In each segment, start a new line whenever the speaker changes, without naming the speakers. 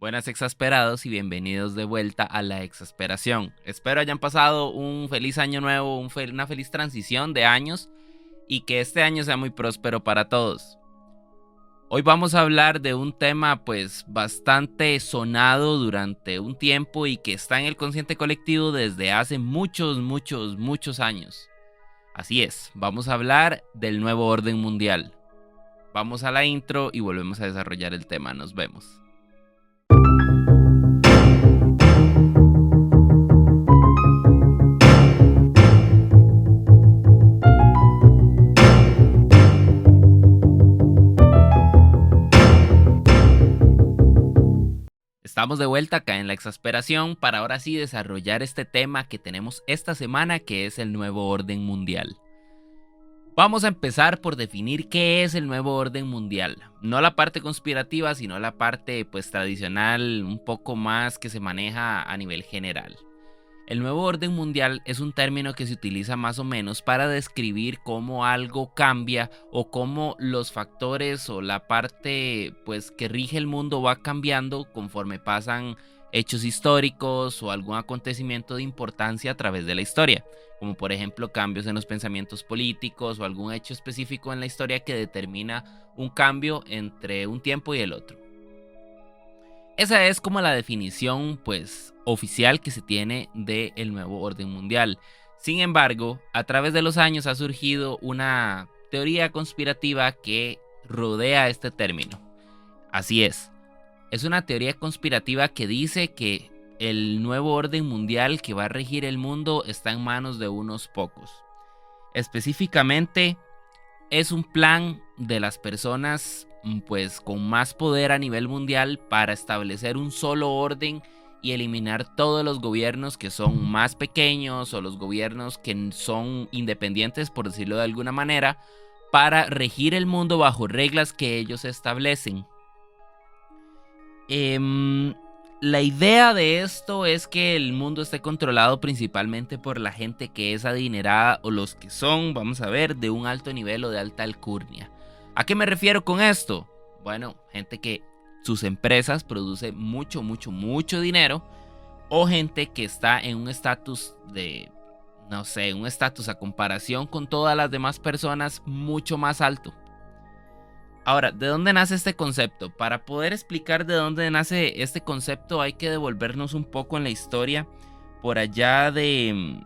Buenas exasperados y bienvenidos de vuelta a la exasperación. Espero hayan pasado un feliz año nuevo, una feliz transición de años y que este año sea muy próspero para todos. Hoy vamos a hablar de un tema pues bastante sonado durante un tiempo y que está en el consciente colectivo desde hace muchos años. Así es, vamos a hablar del nuevo orden mundial. Vamos a la intro y volvemos a desarrollar el tema. Nos vemos. Estamos de vuelta acá en la exasperación para ahora sí desarrollar este tema que tenemos esta semana, que es el nuevo orden mundial. Vamos a empezar por definir qué es el nuevo orden mundial. No la parte conspirativa, sino la parte pues tradicional, un poco más que se maneja a nivel general. El nuevo orden mundial es un término que se utiliza más o menos para describir cómo algo cambia o cómo los factores o la parte pues que rige el mundo va cambiando conforme pasan hechos históricos o algún acontecimiento de importancia a través de la historia, como por ejemplo cambios en los pensamientos políticos o algún hecho específico en la historia que determina un cambio entre un tiempo y el otro. Esa es como la definición pues oficial que se tiene del nuevo orden mundial. Sin embargo, a través de los años ha surgido una teoría conspirativa que rodea este término. Así es una teoría conspirativa que dice que el nuevo orden mundial que va a regir el mundo está en manos de unos pocos. Específicamente, es un plan de las personas pues con más poder a nivel mundial para establecer un solo orden y eliminar todos los gobiernos que son más pequeños o los gobiernos que son independientes, por decirlo de alguna manera, para regir el mundo bajo reglas que ellos establecen. La idea de esto es que el mundo esté controlado principalmente por la gente que es adinerada o los que son, vamos a ver, de un alto nivel o de alta alcurnia. ¿A qué me refiero con esto? Bueno, gente que sus empresas producen mucho dinero o gente que está en un estatus de, no sé, un estatus a comparación con todas las demás personas mucho más alto. Ahora, ¿de dónde nace este concepto? Para poder explicar de dónde nace este concepto hay que devolvernos un poco en la historia por allá de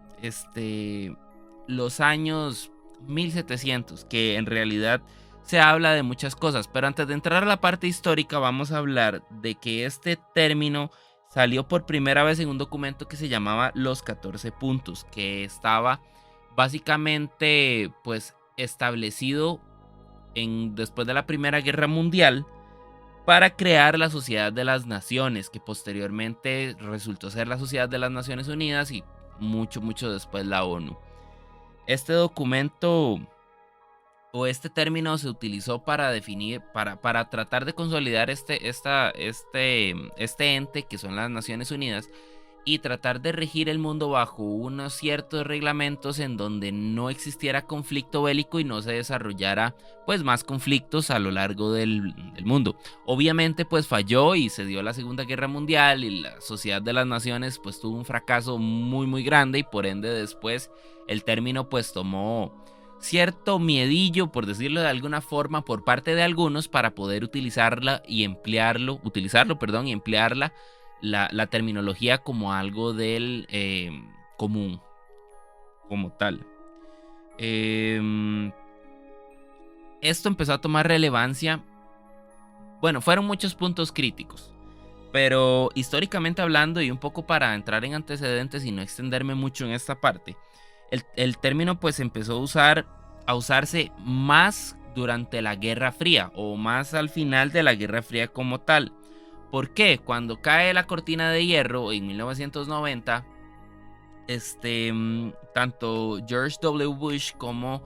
los años 1700, que en realidad se habla de muchas cosas, pero antes de entrar a la parte histórica vamos a hablar de que este término salió por primera vez en un documento que se llamaba Los 14 Puntos, que estaba básicamente pues establecido después de la Primera Guerra Mundial para crear la Sociedad de las Naciones, que posteriormente resultó ser la Sociedad de las Naciones Unidas y mucho después la ONU. Este documento o este término se utilizó para definir, para tratar de consolidar este ente que son las Naciones Unidas y tratar de regir el mundo bajo unos ciertos reglamentos en donde no existiera conflicto bélico y no se desarrollara pues más conflictos a lo largo del mundo. Obviamente pues falló y se dio la Segunda Guerra Mundial y la Sociedad de las Naciones pues tuvo un fracaso muy grande y por ende después el término pues tomó cierto miedillo, por decirlo de alguna forma, por parte de algunos para poder utilizarla y emplearla la terminología como algo del común, como tal. Esto empezó a tomar relevancia. Bueno, fueron muchos puntos críticos, pero históricamente hablando y un poco para entrar en antecedentes y no extenderme mucho en esta parte, el término pues empezó a usarse más durante la Guerra Fría o más al final de la Guerra Fría como tal. ¿Por qué? Cuando cae la cortina de hierro en 1990, tanto George W. Bush como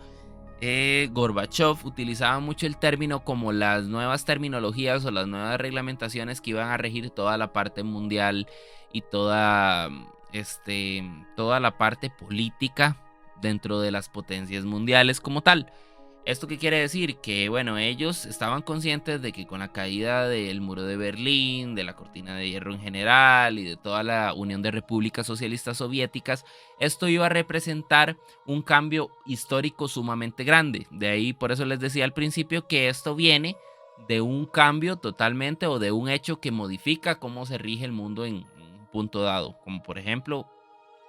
Gorbachev utilizaban mucho el término como las nuevas terminologías o las nuevas reglamentaciones que iban a regir toda la parte mundial y toda la parte política dentro de las potencias mundiales como tal. ¿Esto qué quiere decir? Que bueno, ellos estaban conscientes de que con la caída del muro de Berlín, de la cortina de hierro en general y de toda la Unión de Repúblicas Socialistas Soviéticas, esto iba a representar un cambio histórico sumamente grande. De ahí, por eso les decía al principio que esto viene de un cambio totalmente o de un hecho que modifica cómo se rige el mundo en un punto dado, como por ejemplo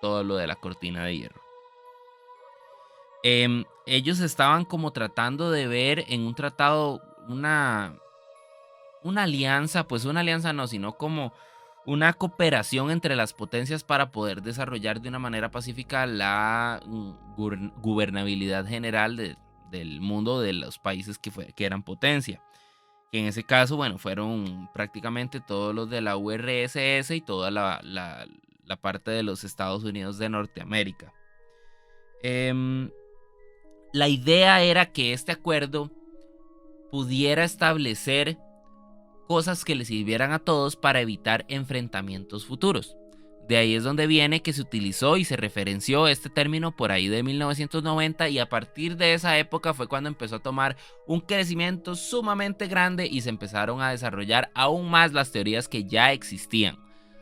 todo lo de la cortina de hierro. Ellos estaban como tratando de ver en un tratado una alianza, pues una alianza no, sino como una cooperación entre las potencias para poder desarrollar de una manera pacífica la gobernabilidad general del mundo de los países que eran potencia. Que en ese caso, bueno, fueron prácticamente todos los de la URSS y toda la parte de los Estados Unidos de Norteamérica. La idea era que este acuerdo pudiera establecer cosas que les sirvieran a todos para evitar enfrentamientos futuros. De ahí es donde viene que se utilizó y se referenció este término por ahí de 1990, y a partir de esa época fue cuando empezó a tomar un crecimiento sumamente grande y se empezaron a desarrollar aún más las teorías que ya existían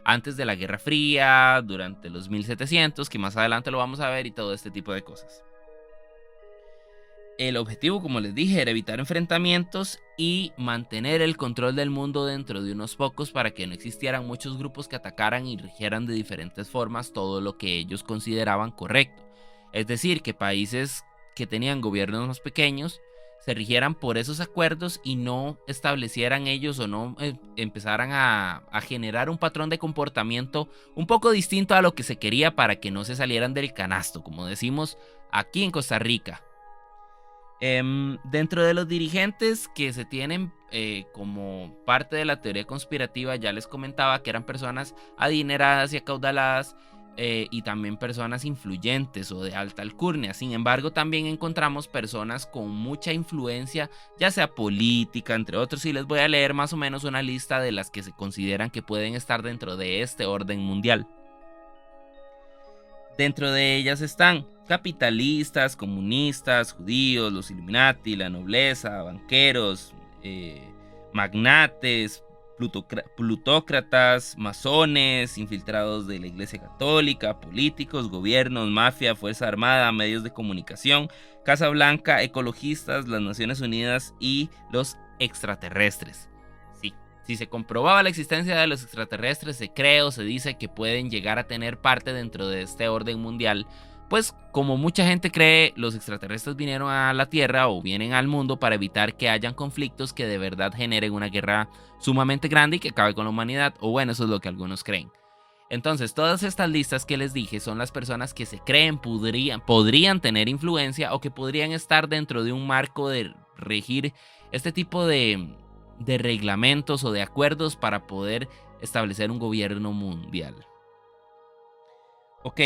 antes de la Guerra Fría, durante los 1700, que más adelante lo vamos a ver, y todo este tipo de cosas. El objetivo, como les dije, era evitar enfrentamientos y mantener el control del mundo dentro de unos pocos para que no existieran muchos grupos que atacaran y rigieran de diferentes formas todo lo que ellos consideraban correcto. Es decir, que países que tenían gobiernos más pequeños se rigieran por esos acuerdos y no establecieran ellos o no empezaran a generar un patrón de comportamiento un poco distinto a lo que se quería para que no se salieran del canasto, como decimos aquí en Costa Rica. Dentro de los dirigentes que se tienen como parte de la teoría conspirativa, ya les comentaba que eran personas adineradas y acaudaladas, y también personas influyentes o de alta alcurnia. Sin embargo, también encontramos personas con mucha influencia, ya sea política, entre otros, y les voy a leer más o menos una lista de las que se consideran que pueden estar dentro de este orden mundial. Dentro de ellas están capitalistas, comunistas, judíos, los Illuminati, la nobleza, banqueros, magnates, plutócratas, masones, infiltrados de la Iglesia Católica, políticos, gobiernos, mafia, Fuerza Armada, medios de comunicación, Casa Blanca, ecologistas, las Naciones Unidas y los extraterrestres. Si se comprobaba la existencia de los extraterrestres, se cree o se dice que pueden llegar a tener parte dentro de este orden mundial, pues como mucha gente cree, los extraterrestres vinieron a la Tierra o vienen al mundo para evitar que hayan conflictos que de verdad generen una guerra sumamente grande y que acabe con la humanidad, o bueno, eso es lo que algunos creen. Entonces, todas estas listas que les dije son las personas que se creen podrían tener influencia o que podrían estar dentro de un marco de regir este tipo de reglamentos o de acuerdos para poder establecer un gobierno mundial. Ok,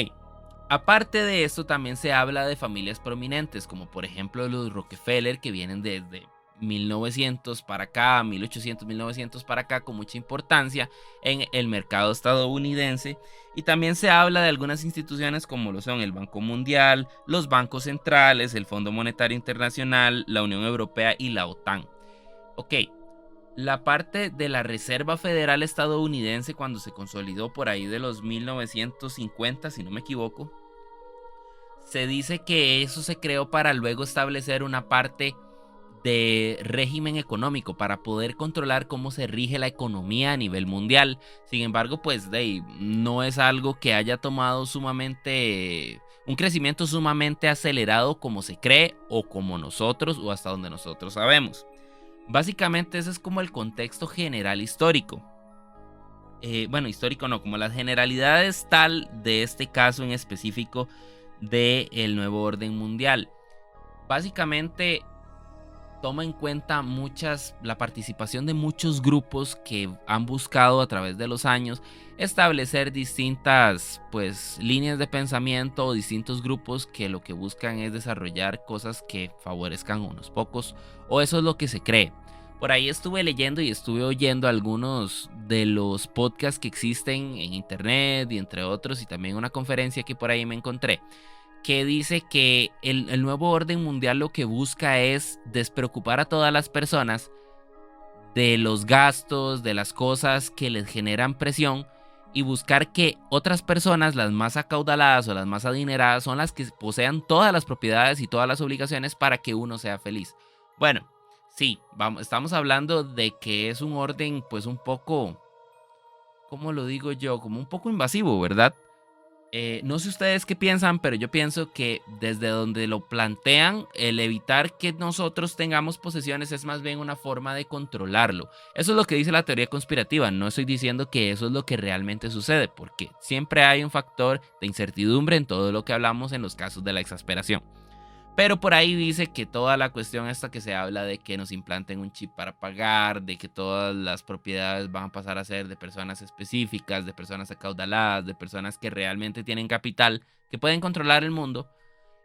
aparte de esto también se habla de familias prominentes, como por ejemplo los Rockefeller, que vienen desde 1900 para acá, 1800, 1900 para acá, con mucha importancia en el mercado estadounidense. Y también se habla de algunas instituciones como lo son el Banco Mundial, los bancos centrales, el Fondo Monetario Internacional, la Unión Europea y la OTAN. Ok, la parte de la Reserva Federal estadounidense, cuando se consolidó por ahí de los 1950, si no me equivoco, se dice que eso se creó para luego establecer una parte de régimen económico para poder controlar cómo se rige la economía a nivel mundial. Sin embargo, pues no es algo que haya tomado un crecimiento sumamente acelerado como se cree o como nosotros o hasta donde nosotros sabemos. Básicamente ese es como el contexto general histórico. Bueno, histórico no, como las generalidades tal de este caso en específico del nuevo orden mundial. Básicamente toma en cuenta la participación de muchos grupos que han buscado a través de los años establecer distintas líneas de pensamiento o distintos grupos que lo que buscan es desarrollar cosas que favorezcan a unos pocos, o eso es lo que se cree. Por ahí estuve leyendo y estuve oyendo algunos de los podcasts que existen en internet y entre otros, y también una conferencia que por ahí me encontré, que dice que el nuevo orden mundial lo que busca es despreocupar a todas las personas de los gastos, de las cosas que les generan presión, y buscar que otras personas, las más acaudaladas o las más adineradas, son las que posean todas las propiedades y todas las obligaciones para que uno sea feliz. Bueno, sí, estamos hablando de que es un orden pues un poco, ¿cómo lo digo yo? Como un poco invasivo, ¿verdad? No sé ustedes qué piensan, pero yo pienso que desde donde lo plantean, el evitar que nosotros tengamos posesiones es más bien una forma de controlarlo. Eso es lo que dice la teoría conspirativa. No estoy diciendo que eso es lo que realmente sucede, porque siempre hay un factor de incertidumbre en todo lo que hablamos en los casos de la exasperación. Pero por ahí dice que toda la cuestión esta que se habla de que nos implanten un chip para pagar, de que todas las propiedades van a pasar a ser de personas específicas, de personas acaudaladas, de personas que realmente tienen capital, que pueden controlar el mundo,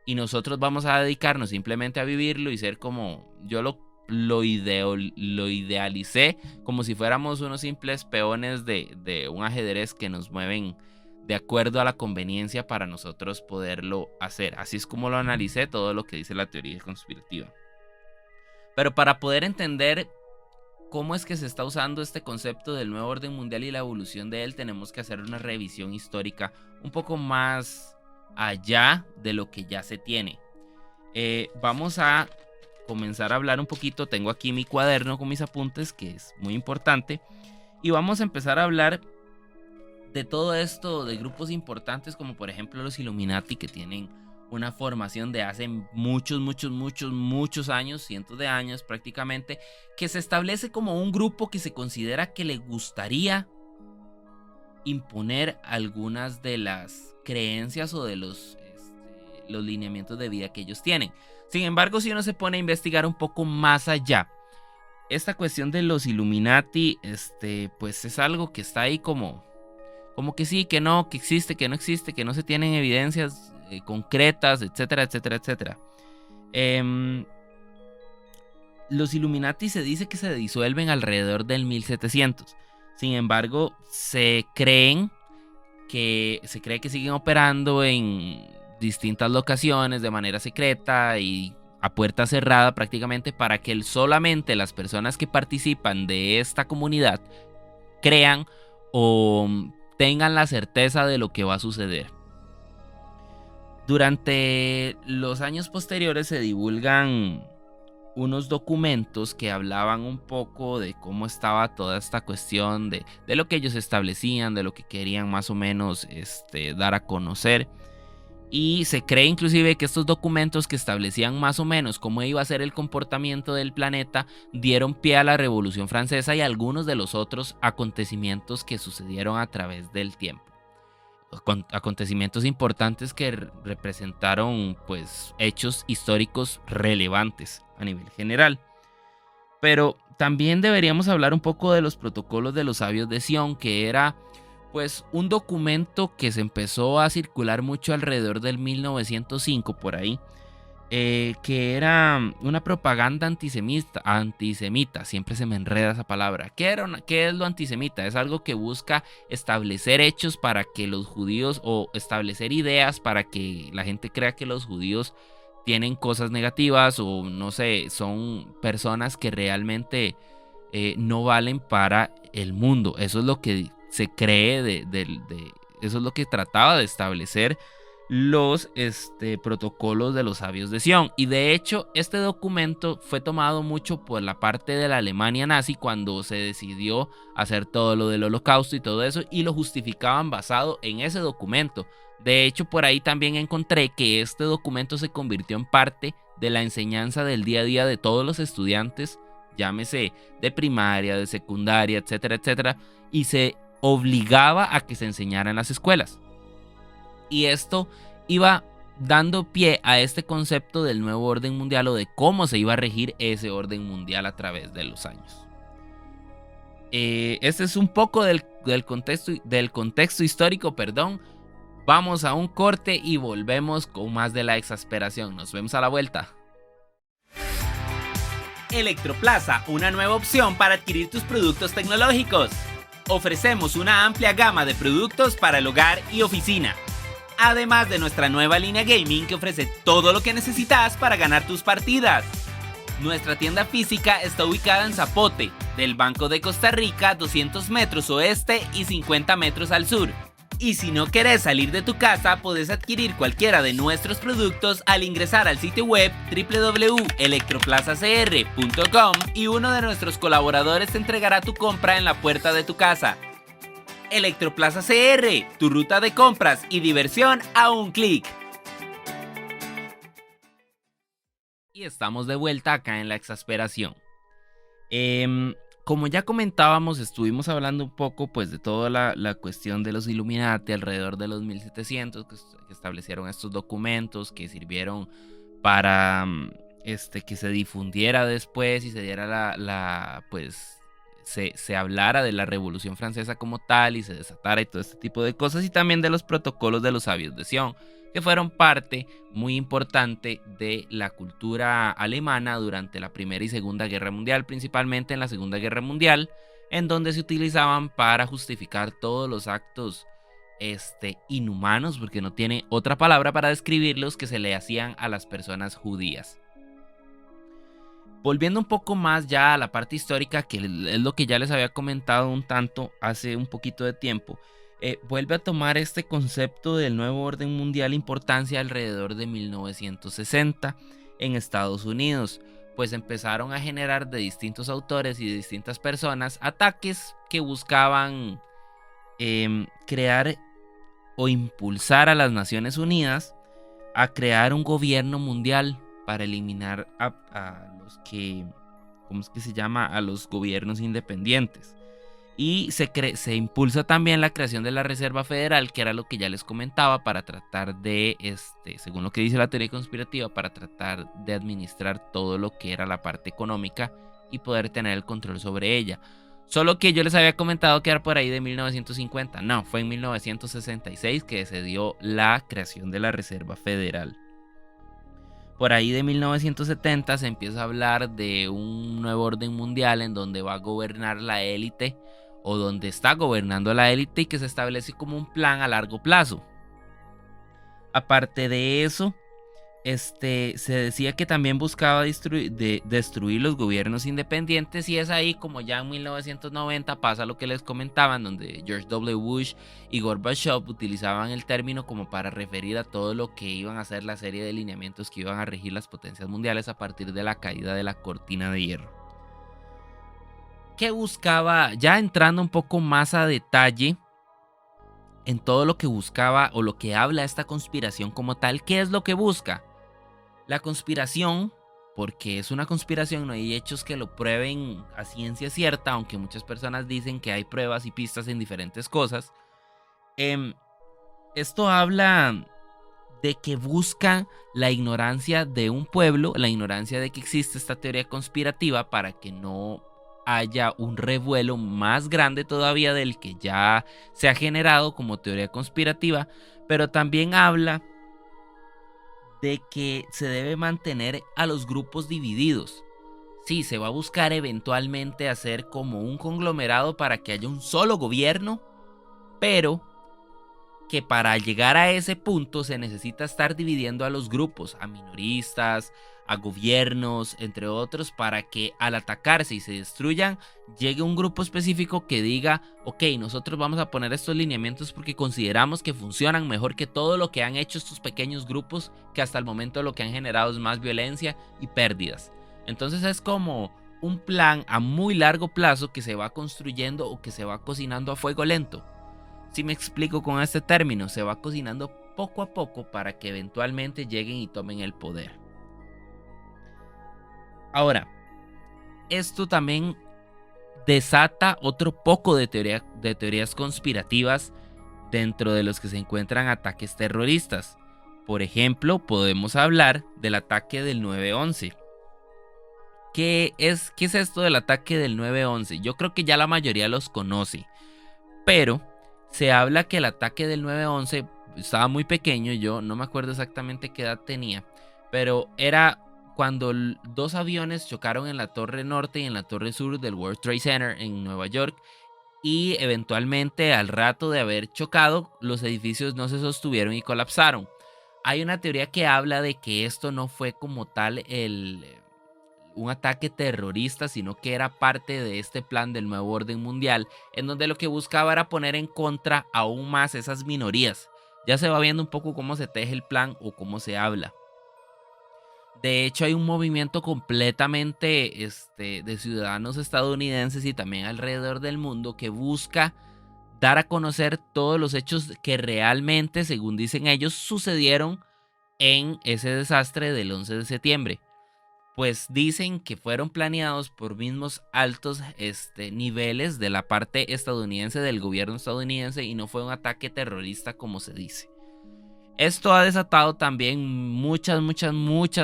y nosotros vamos a dedicarnos simplemente a vivirlo y ser como, yo lo idealicé como si fuéramos unos simples peones de un ajedrez que nos mueven de acuerdo a la conveniencia para nosotros poderlo hacer. Así es como lo analicé todo lo que dice la teoría conspirativa. Pero para poder entender cómo es que se está usando este concepto del nuevo orden mundial y la evolución de él, tenemos que hacer una revisión histórica un poco más allá de lo que ya se tiene. Vamos a comenzar a hablar un poquito. Tengo aquí mi cuaderno con mis apuntes, que es muy importante, y vamos a empezar a hablar de todo esto, de grupos importantes como por ejemplo los Illuminati, que tienen una formación de hace muchos años, cientos de años prácticamente, que se establece como un grupo que se considera que le gustaría imponer algunas de las creencias o de los lineamientos de vida que ellos tienen. Sin embargo, si uno se pone a investigar un poco más allá, esta cuestión de los Illuminati, pues es algo que está ahí como que sí, que no, que existe, que no existe, que no se tienen evidencias concretas, etcétera, etcétera, etcétera. Los Illuminati se dice que se disuelven alrededor del 1700. Sin embargo, se cree que siguen operando en distintas locaciones de manera secreta y a puerta cerrada prácticamente, para que solamente las personas que participan de esta comunidad crean o tengan la certeza de lo que va a suceder. Durante los años posteriores se divulgan unos documentos que hablaban un poco de cómo estaba toda esta cuestión de lo que ellos establecían, de lo que querían más o menos dar a conocer. Y se cree inclusive que estos documentos, que establecían más o menos cómo iba a ser el comportamiento del planeta, dieron pie a la Revolución Francesa y a algunos de los otros acontecimientos que sucedieron a través del tiempo. Acontecimientos importantes que representaron pues hechos históricos relevantes a nivel general. Pero también deberíamos hablar un poco de los protocolos de los sabios de Sion, que era pues un documento que se empezó a circular mucho alrededor del 1905 por ahí, que era una propaganda antisemita, siempre se me enreda esa palabra. ¿Qué es lo antisemita? Es algo que busca establecer hechos para que los judíos, o establecer ideas para que la gente crea que los judíos tienen cosas negativas, o no sé, son personas que realmente no valen para el mundo. Eso es lo que se cree eso es lo que trataba de establecer los protocolos de los sabios de Sion. Y de hecho este documento fue tomado mucho por la parte de la Alemania nazi cuando se decidió hacer todo lo del holocausto y todo eso, y lo justificaban basado en ese documento. De hecho, por ahí también encontré que este documento se convirtió en parte de la enseñanza del día a día de todos los estudiantes, llámese de primaria, de secundaria, etcétera, etcétera, y se obligaba a que se enseñara en las escuelas. Y esto iba dando pie a este concepto del nuevo orden mundial, o de cómo se iba a regir ese orden mundial a través de los años. Este es un poco del contexto histórico, perdón. Vamos a un corte y volvemos con más de la exasperación. Nos vemos a la vuelta.
Electroplaza, una nueva opción para adquirir tus productos tecnológicos. Ofrecemos una amplia gama de productos para el hogar y oficina. además de nuestra nueva línea gaming que ofrece todo lo que necesitas para ganar tus partidas. Nuestra tienda física está ubicada en Zapote, del Banco de Costa Rica, 200 metros oeste y 50 metros al sur. Y si no querés salir de tu casa, podés adquirir cualquiera de nuestros productos al ingresar al sitio web www.electroplazacr.com y uno de nuestros colaboradores te entregará tu compra en la puerta de tu casa. Electroplaza CR, tu ruta de compras y diversión a un clic.
Y estamos de vuelta acá en la exasperación. Como ya comentábamos, estuvimos hablando un poco pues de toda la cuestión de los Illuminati alrededor de los 1700 que establecieron estos documentos que sirvieron para que se difundiera después y se diera pues se hablara de la Revolución Francesa como tal y se desatara y todo este tipo de cosas, y también de los protocolos de los sabios de Sion, que fueron parte muy importante de la cultura alemana durante la Primera y Segunda Guerra Mundial, principalmente en la Segunda Guerra Mundial, en donde se utilizaban para justificar todos los actos inhumanos, porque no tiene otra palabra para describirlos, que se le hacían a las personas judías. Volviendo un poco más ya a la parte histórica, que es lo que ya les había comentado un tanto hace un poquito de tiempo, vuelve a tomar este concepto del nuevo orden mundial importancia alrededor de 1960 en Estados Unidos, pues empezaron a generar de distintos autores y de distintas personas ataques que buscaban crear o impulsar a las Naciones Unidas a crear un gobierno mundial para eliminar a los que, ¿cómo es que se llama? A los gobiernos independientes. Y se impulsa también la creación de la Reserva Federal, que era lo que ya les comentaba, para tratar de, según lo que dice la teoría conspirativa, para tratar de administrar todo lo que era la parte económica y poder tener el control sobre ella. Solo que yo les había comentado que era por ahí de 1950. No, fue en 1966 que se dio la creación de la Reserva Federal. Por ahí de 1970 se empieza a hablar de un nuevo orden mundial en donde va a gobernar la élite, o donde está gobernando la élite, y que se establece como un plan a largo plazo. Aparte de eso, se decía que también buscaba destruir los gobiernos independientes, y es ahí como ya en 1990 pasa lo que les comentaba, en donde George W. Bush y Gorbachev utilizaban el término como para referir a todo lo que iban a ser la serie de lineamientos que iban a regir las potencias mundiales a partir de la caída de la cortina de hierro. ¿Qué buscaba? Ya entrando un poco más a detalle en todo lo que buscaba o lo que habla esta conspiración como tal, ¿qué es lo que busca? La conspiración, porque es una conspiración, no hay hechos que lo prueben a ciencia cierta, aunque muchas personas dicen que hay pruebas y pistas en diferentes cosas. Esto habla de que busca la ignorancia de un pueblo, la ignorancia de que existe esta teoría conspirativa, para que no haya un revuelo más grande todavía del que ya se ha generado como teoría conspirativa, pero también habla de que se debe mantener a los grupos divididos. Sí, se va a buscar eventualmente hacer como un conglomerado para que haya un solo gobierno, pero que para llegar a ese punto se necesita estar dividiendo a los grupos, a minoristas, a gobiernos, entre otros, para que al atacarse y se destruyan, llegue un grupo específico que diga, ok, nosotros vamos a poner estos lineamientos porque consideramos que funcionan mejor que todo lo que han hecho estos pequeños grupos, que hasta el momento lo que han generado es más violencia y pérdidas. Entonces es como un plan a muy largo plazo que se va construyendo o que se va cocinando a fuego lento. Si me explico con este término, se va cocinando poco a poco para que eventualmente lleguen y tomen el poder. Ahora, esto también desata otro poco de teorías conspirativas dentro de los que se encuentran ataques terroristas. Por ejemplo, podemos hablar del ataque del 9/11. ¿Qué es esto del ataque del 9/11? Yo creo que ya la mayoría los conoce, pero se habla que el ataque del 9/11 estaba muy pequeño, yo no me acuerdo exactamente qué edad tenía, pero era cuando dos aviones chocaron en la torre norte y en la torre sur del World Trade Center en Nueva York, y eventualmente al rato de haber chocado, los edificios no se sostuvieron y colapsaron. Hay una teoría que habla de que esto no fue como tal un ataque terrorista, sino que era parte de este plan del nuevo orden mundial, en donde lo que buscaba era poner en contra aún más esas minorías. Ya se va viendo un poco cómo se teje el plan o cómo se habla. De hecho, hay un movimiento completamente de ciudadanos estadounidenses y también alrededor del mundo que busca dar a conocer todos los hechos que realmente, según dicen ellos, sucedieron en ese desastre del 11 de septiembre. Pues dicen que fueron planeados por mismos altos niveles de la parte estadounidense, del gobierno estadounidense, y no fue un ataque terrorista como se dice. Esto ha desatado también muchas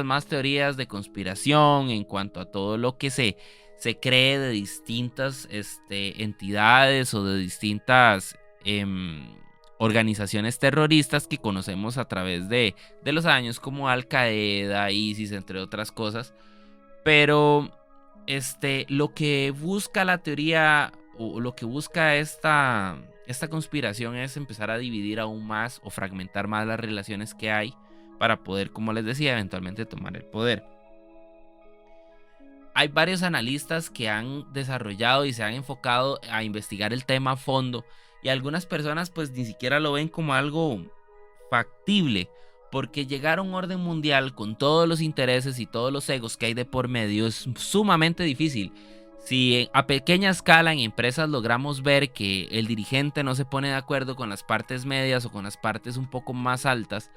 más teorías de conspiración en cuanto a todo lo que se cree de distintas entidades o de distintas organizaciones terroristas que conocemos a través de los años, como Al Qaeda, ISIS, entre otras cosas. Pero lo que busca la teoría o lo que busca esta conspiración es empezar a dividir aún más o fragmentar más las relaciones que hay para poder, como les decía, eventualmente tomar el poder. Hay varios analistas que han desarrollado y se han enfocado a investigar el tema a fondo, y algunas personas pues ni siquiera lo ven como algo factible, porque llegar a un orden mundial con todos los intereses y todos los egos que hay de por medio es sumamente difícil. Si a pequeña escala en empresas logramos ver que el dirigente no se pone de acuerdo con las partes medias o con las partes un poco más altas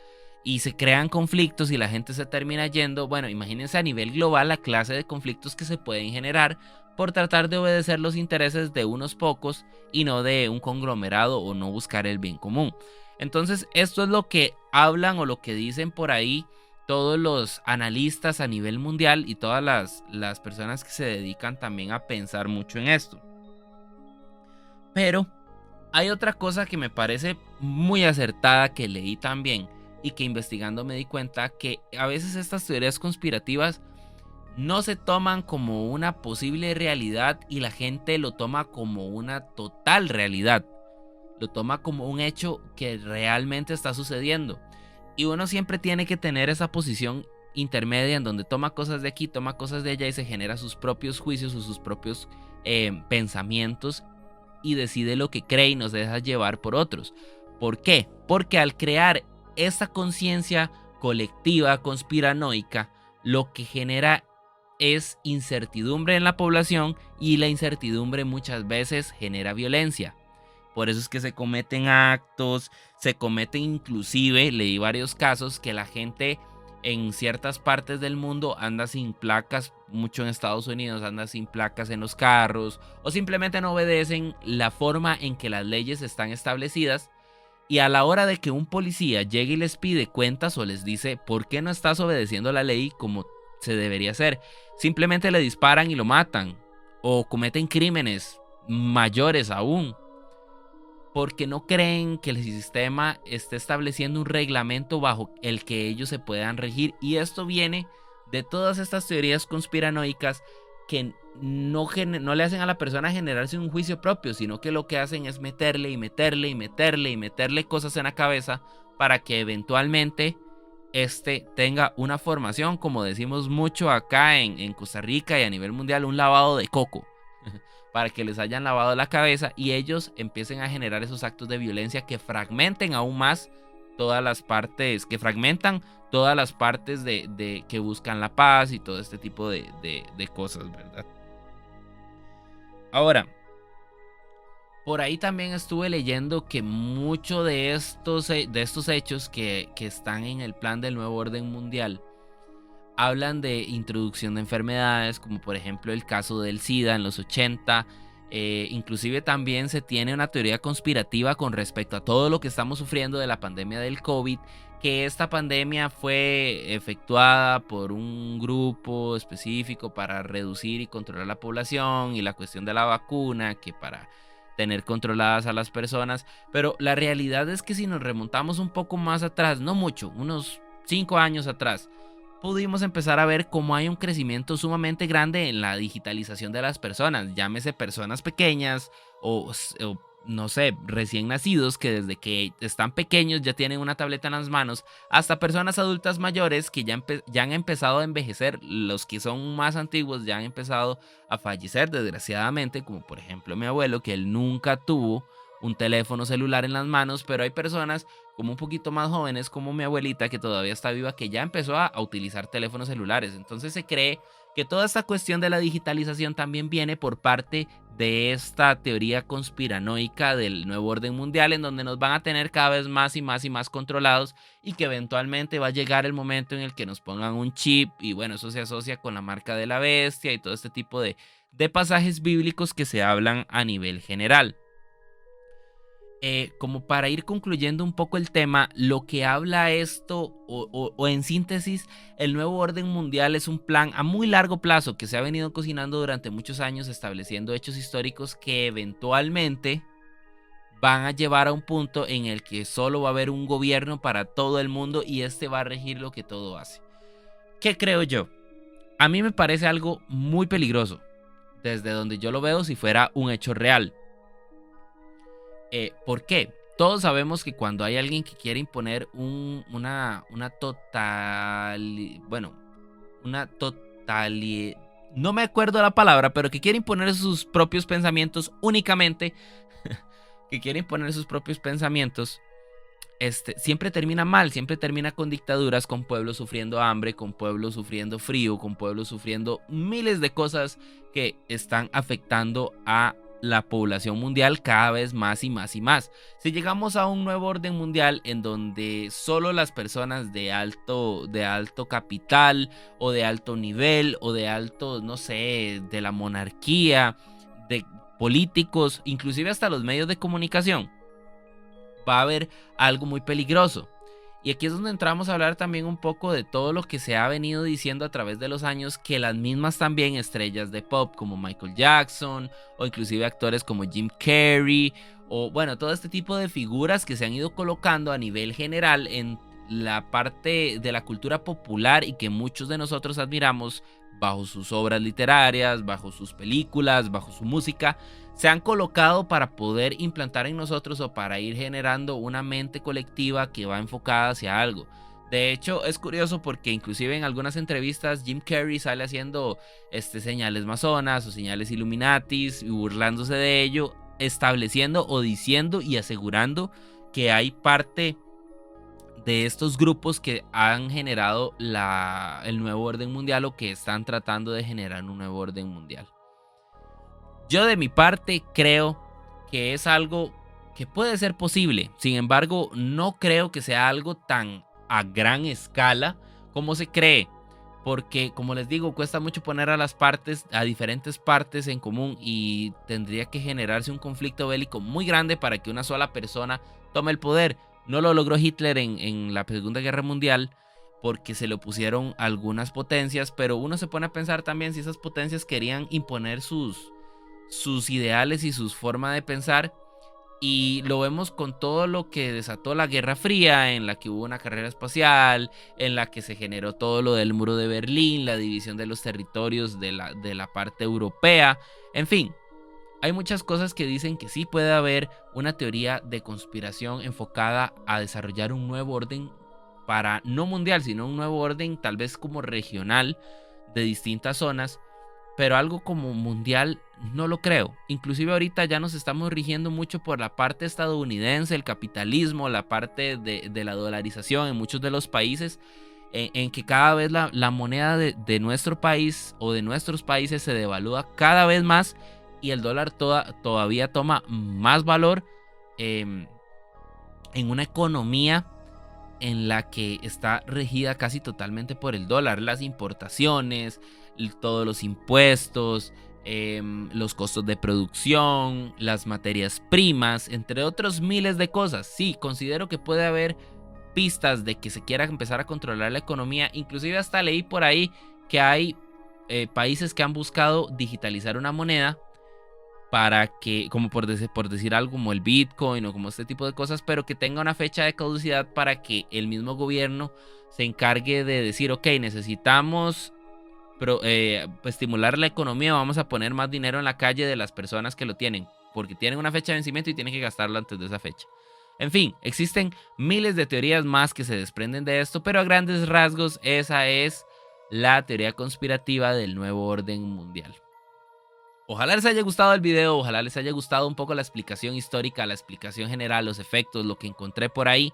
y se crean conflictos y la gente se termina yendo, bueno, imagínense a nivel global la clase de conflictos que se pueden generar por tratar de obedecer los intereses de unos pocos y no de un conglomerado o no buscar el bien común. Entonces esto es lo que hablan o lo que dicen por ahí todos los analistas a nivel mundial y todas las personas que se dedican también a pensar mucho en esto. Pero hay otra cosa que me parece muy acertada que leí también y que investigando me di cuenta que a veces estas teorías conspirativas no se toman como una posible realidad y la gente lo toma como una total realidad. Lo toma como un hecho que realmente está sucediendo. Y uno siempre tiene que tener esa posición intermedia en donde toma cosas de aquí, toma cosas de allá y se genera sus propios juicios o sus propios pensamientos y decide lo que cree y no se deja llevar por otros. ¿Por qué? Porque al crear esta conciencia colectiva, conspiranoica, lo que genera es incertidumbre en la población y la incertidumbre muchas veces genera violencia. Por eso es que se cometen actos, se cometen inclusive, leí varios casos que la gente en ciertas partes del mundo anda sin placas, mucho en Estados Unidos anda sin placas en los carros o simplemente no obedecen la forma en que las leyes están establecidas, y a la hora de que un policía llegue y les pide cuentas o les dice ¿por qué no estás obedeciendo la ley como se debería hacer?, simplemente le disparan y lo matan o cometen crímenes mayores aún, porque no creen que el sistema esté estableciendo un reglamento bajo el que ellos se puedan regir. Y esto viene de todas estas teorías conspiranoicas que no le hacen a la persona generarse un juicio propio, sino que lo que hacen es meterle cosas en la cabeza para que eventualmente tenga una formación, como decimos mucho acá en Costa Rica y a nivel mundial, un lavado de coco. Para que les hayan lavado la cabeza y ellos empiecen a generar esos actos de violencia que fragmenten aún más todas las partes, que fragmentan todas las partes de que buscan la paz y todo este tipo de cosas, ¿verdad? Ahora, por ahí también estuve leyendo que muchos de estos hechos que están en el plan del nuevo orden mundial hablan de introducción de enfermedades, como por ejemplo el caso del SIDA en los 80. Inclusive también se tiene una teoría conspirativa con respecto a todo lo que estamos sufriendo de la pandemia del COVID, que esta pandemia fue efectuada por un grupo específico para reducir y controlar la población, y la cuestión de la vacuna, que para tener controladas a las personas. Pero la realidad es que si nos remontamos un poco más atrás, no mucho, unos 5 años atrás, pudimos empezar a ver cómo hay un crecimiento sumamente grande en la digitalización de las personas, llámese personas pequeñas o no sé, recién nacidos que desde que están pequeños ya tienen una tableta en las manos, hasta personas adultas mayores que ya han empezado a envejecer, los que son más antiguos ya han empezado a fallecer desgraciadamente, como por ejemplo mi abuelo, que él nunca tuvo un teléfono celular en las manos, pero hay personas como un poquito más jóvenes como mi abuelita que todavía está viva que ya empezó a utilizar teléfonos celulares. Entonces se cree que toda esta cuestión de la digitalización también viene por parte de esta teoría conspiranoica del nuevo orden mundial, en donde nos van a tener cada vez más y más y más controlados, y que eventualmente va a llegar el momento en el que nos pongan un chip, y bueno, eso se asocia con la marca de la bestia y todo este tipo de pasajes bíblicos que se hablan a nivel general. Como para ir concluyendo un poco el tema, lo que habla esto, o en síntesis, el nuevo orden mundial es un plan a muy largo plazo que se ha venido cocinando durante muchos años, estableciendo hechos históricos que eventualmente van a llevar a un punto en el que solo va a haber un gobierno para todo el mundo y este va a regir lo que todo hace. ¿Qué creo yo? A mí me parece algo muy peligroso, desde donde yo lo veo si fuera un hecho real. ¿Por qué? Todos sabemos que cuando hay alguien que quiere imponer una no me acuerdo la palabra, pero que quiere imponer sus propios pensamientos únicamente, que quiere imponer sus propios pensamientos, siempre termina mal, siempre termina con dictaduras, con pueblos sufriendo hambre, con pueblos sufriendo frío, con pueblos sufriendo miles de cosas que están afectando a la población mundial cada vez más y más y más. Si llegamos a un nuevo orden mundial en donde solo las personas de alto capital o de alto nivel o de alto, no sé, de la monarquía, de políticos, inclusive hasta los medios de comunicación, va a haber algo muy peligroso. Y aquí es donde entramos a hablar también un poco de todo lo que se ha venido diciendo a través de los años, que las mismas también estrellas de pop como Michael Jackson o inclusive actores como Jim Carrey o bueno, todo este tipo de figuras que se han ido colocando a nivel general en la parte de la cultura popular y que muchos de nosotros admiramos bajo sus obras literarias, bajo sus películas, bajo su música, se han colocado para poder implantar en nosotros o para ir generando una mente colectiva que va enfocada hacia algo. De hecho, es curioso porque inclusive en algunas entrevistas Jim Carrey sale haciendo señales masonas o señales illuminatis y burlándose de ello, estableciendo o diciendo y asegurando que hay parte de estos grupos que han generado el nuevo orden mundial o que están tratando de generar un nuevo orden mundial. Yo de mi parte creo que es algo que puede ser posible, sin embargo no creo que sea algo tan a gran escala como se cree, porque como les digo, cuesta mucho poner a diferentes partes en común y tendría que generarse un conflicto bélico muy grande para que una sola persona tome el poder. No lo logró Hitler en la Segunda Guerra Mundial porque se le opusieron algunas potencias, pero uno se pone a pensar también si esas potencias querían imponer sus ideales y sus formas de pensar, y lo vemos con todo lo que desató la Guerra Fría, en la que hubo una carrera espacial, en la que se generó todo lo del muro de Berlín, la división de los territorios de la parte europea, en fin. Hay muchas cosas que dicen que sí puede haber una teoría de conspiración enfocada a desarrollar un nuevo orden para no mundial, sino un nuevo orden tal vez como regional de distintas zonas, pero algo como mundial no lo creo. Inclusive ahorita ya nos estamos rigiendo mucho por la parte estadounidense, el capitalismo, la parte de la dolarización en muchos de los países, en que cada vez la moneda de nuestro país o de nuestros países se devalúa cada vez más y el dólar todavía toma más valor en una economía en la que está regida casi totalmente por el dólar. Las importaciones, todos los impuestos, los costos de producción, las materias primas, entre otros miles de cosas. Sí, considero que puede haber pistas de que se quiera empezar a controlar la economía. Inclusive hasta leí por ahí que hay países que han buscado digitalizar una moneda para que, como por decir algo, como el Bitcoin o como este tipo de cosas, pero que tenga una fecha de caducidad para que el mismo gobierno se encargue de decir, ok, necesitamos estimular la economía, vamos a poner más dinero en la calle de las personas que lo tienen, porque tienen una fecha de vencimiento y tienen que gastarlo antes de esa fecha. En fin, existen miles de teorías más que se desprenden de esto, pero a grandes rasgos esa es la teoría conspirativa del nuevo orden mundial. Ojalá les haya gustado el video, ojalá les haya gustado un poco la explicación histórica, la explicación general, los efectos, lo que encontré por ahí.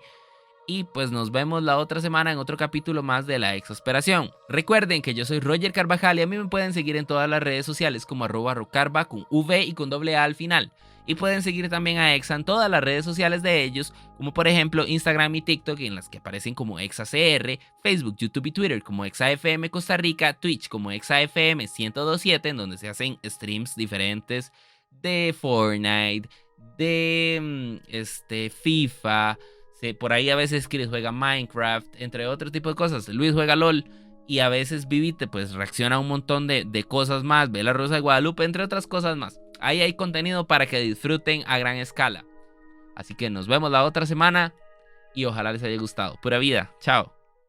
Y pues nos vemos la otra semana en otro capítulo más de La Exasperación. Recuerden que yo soy Roger Carvajal y a mí me pueden seguir en todas las redes sociales como @rocarva con V y con doble A al final. Y pueden seguir también a Exa en todas las redes sociales de ellos, como por ejemplo Instagram y TikTok, en las que aparecen como ExaCR, Facebook, YouTube y Twitter como ExaFM Costa Rica, Twitch como ExaFM 1027, en donde se hacen streams diferentes de Fortnite, de FIFA. Por ahí a veces Chris juega Minecraft, entre otro tipo de cosas. Luis juega LOL y a veces Vivite pues reacciona a un montón de cosas más. Ve La Rosa de Guadalupe, entre otras cosas más. Ahí hay contenido para que disfruten a gran escala. Así que nos vemos la otra semana y ojalá les haya gustado. Pura vida, chao.